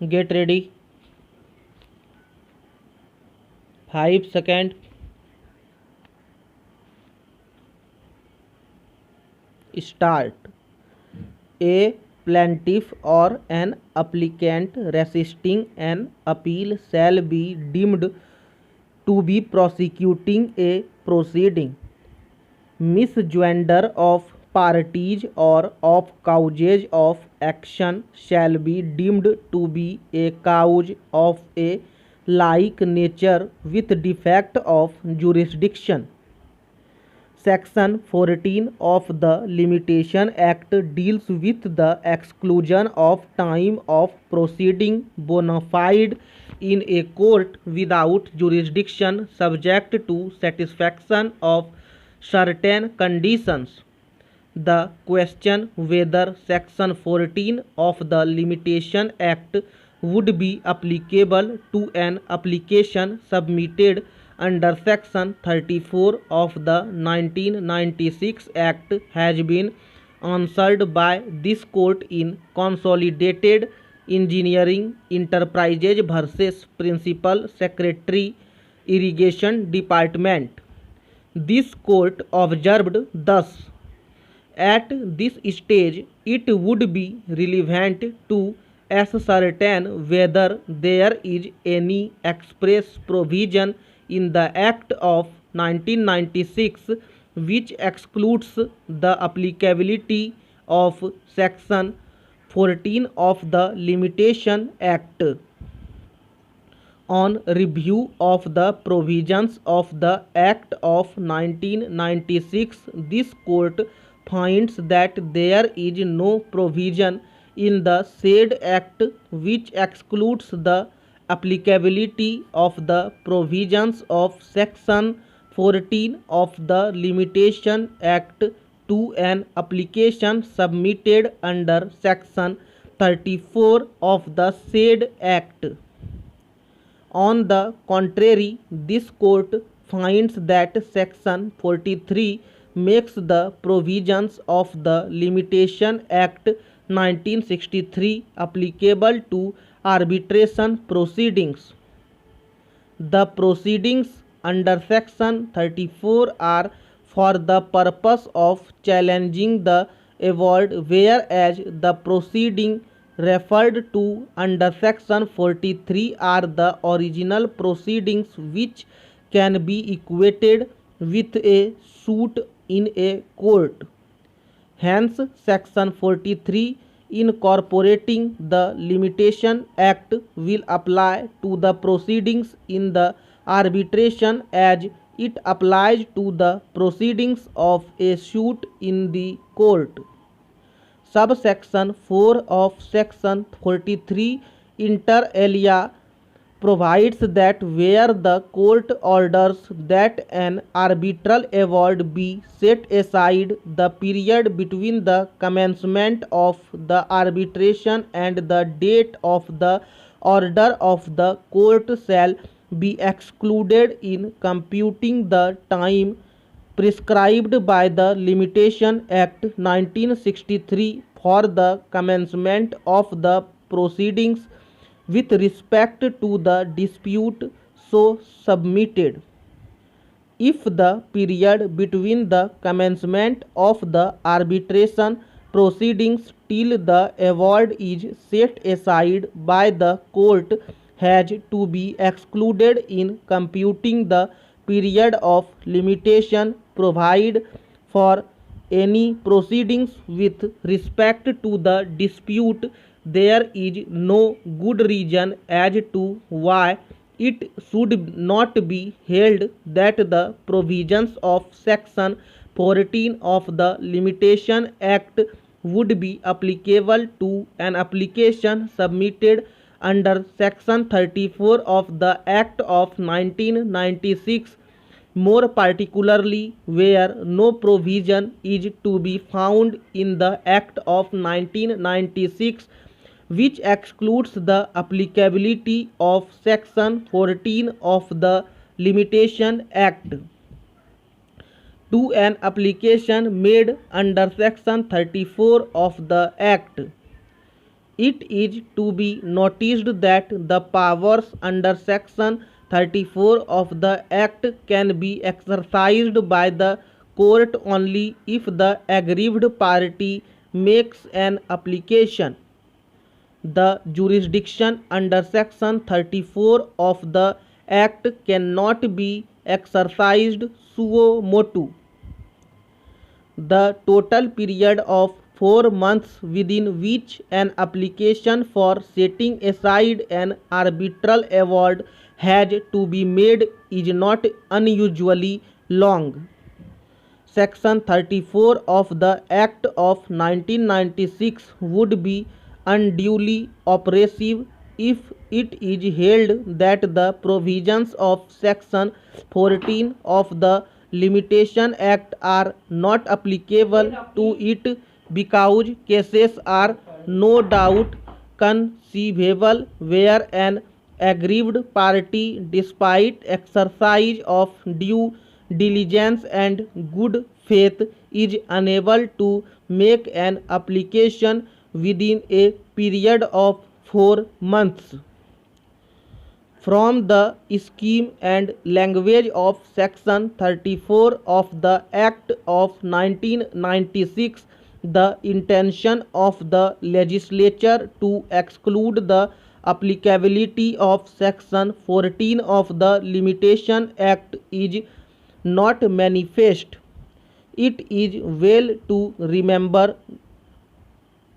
Get ready. 5 seconds. Start. A plaintiff or an applicant resisting an appeal shall be deemed to be prosecuting a proceeding. Misjoinder of parties or of causes of action shall be deemed to be a cause of a like nature with defect of jurisdiction. Section 14 of the Limitation Act deals with the exclusion of time of proceeding bona fide in a court without jurisdiction subject to satisfaction of certain conditions. The question whether Section 14 of the Limitation Act would be applicable to an application submitted under Section 34 of the 1996 Act has been answered by this court in Consolidated Engineering Enterprises versus Principal Secretary Irrigation Department. This court observed thus: at this stage, it would be relevant to ascertain whether there is any express provision in the Act of 1996 which excludes the applicability of Section 14 of the Limitation Act. On review of the provisions of the Act of 1996, this court finds that there is no provision in the said Act which excludes the applicability of the provisions of Section 14 of the Limitation Act to an application submitted under Section 34 of the said Act. On the contrary, this court finds that Section 43 makes the provisions of the Limitation Act 1963 applicable to arbitration proceedings. The proceedings under Section 34 are for the purpose of challenging the award, whereas the proceeding referred to under Section 43 are the original proceedings which can be equated with a suit in a court. Hence, Section 43 incorporating the Limitation Act will apply to the proceedings in the arbitration as it applies to the proceedings of a suit in the court. Subsection 4 of Section 43 inter alia provides that where the court orders that an arbitral award be set aside, the period between the commencement of the arbitration and the date of the order of the court shall be excluded in computing the time prescribed by the Limitation Act 1963 for the commencement of the proceedings with respect to the dispute so submitted. If the period between the commencement of the arbitration proceedings till the award is set aside by the court has to be excluded in computing the period of limitation, provide for any proceedings with respect to the dispute, there is no good reason as to why it should not be held that the provisions of Section 14 of the Limitation Act would be applicable to an application submitted under Section 34 of the Act of 1996, more particularly where no provision is to be found in the Act of 1996 which excludes the applicability of Section 14 of the Limitation Act to an application made under Section 34 of the Act. It is to be noticed that the powers under Section 34 of the Act can be exercised by the court only if the aggrieved party makes an application. The jurisdiction under Section 34 of the Act cannot be exercised suo motu. The total period of 4 months within which an application for setting aside an arbitral award has to be made is not unusually long. Section 34 of the Act of 1996 would be unduly oppressive if it is held that the provisions of Section 14 of the Limitation Act are not applicable to it because cases are no doubt conceivable where an aggrieved party, despite exercise of due diligence and good faith, is unable to make an application within a period of 4 months. From the scheme and language of Section 34 of the Act of 1996, the intention of the legislature to exclude the applicability of Section 14 of the Limitation Act is not manifest. It is well to remember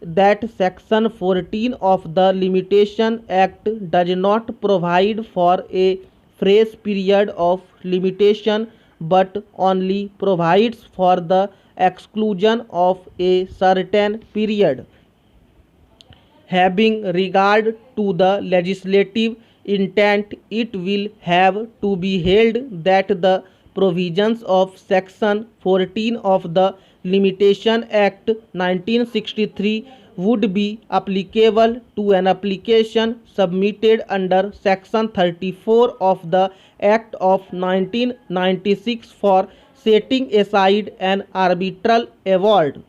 that Section 14 of the Limitation Act does not provide for a fresh period of limitation but only provides for the exclusion of a certain period. Having regard to the legislative intent, it will have to be held that the provisions of Section 14 of the Limitation Act 1963 would be applicable to an application submitted under Section 34 of the Act of 1996 for setting aside an arbitral award.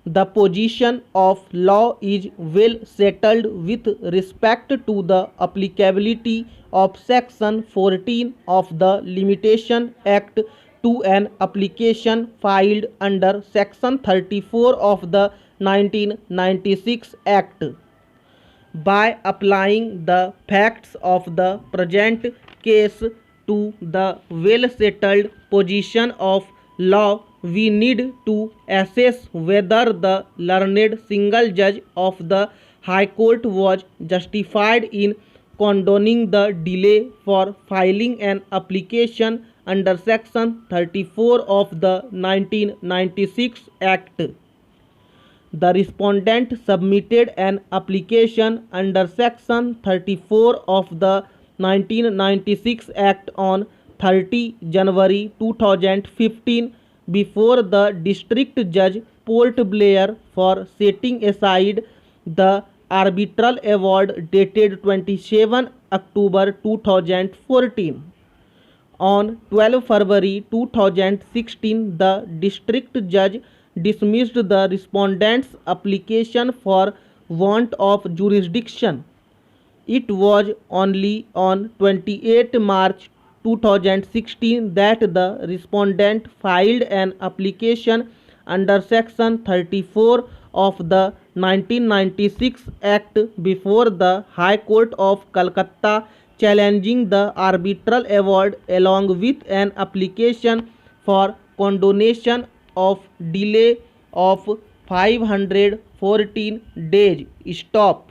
The position of law is well settled with respect to the applicability of Section 14 of the Limitation Act to an application filed under Section 34 of the 1996 Act. By applying the facts of the present case to the well settled position of law, we need to assess whether the learned single judge of the High Court was justified in condoning the delay for filing an application under Section 34 of the 1996 Act. The respondent submitted an application under Section 34 of the 1996 Act on 30 January 2015 before the District Judge Port Blair for setting aside the arbitral award dated 27 October 2014. On 12 February 2016, the District Judge dismissed the respondent's application for want of jurisdiction. It was only on 28 March 2016 that the respondent filed an application under Section 34 of the 1996 Act before the High Court of Calcutta, challenging the arbitral award along with an application for condonation of delay of 514 days. Stop.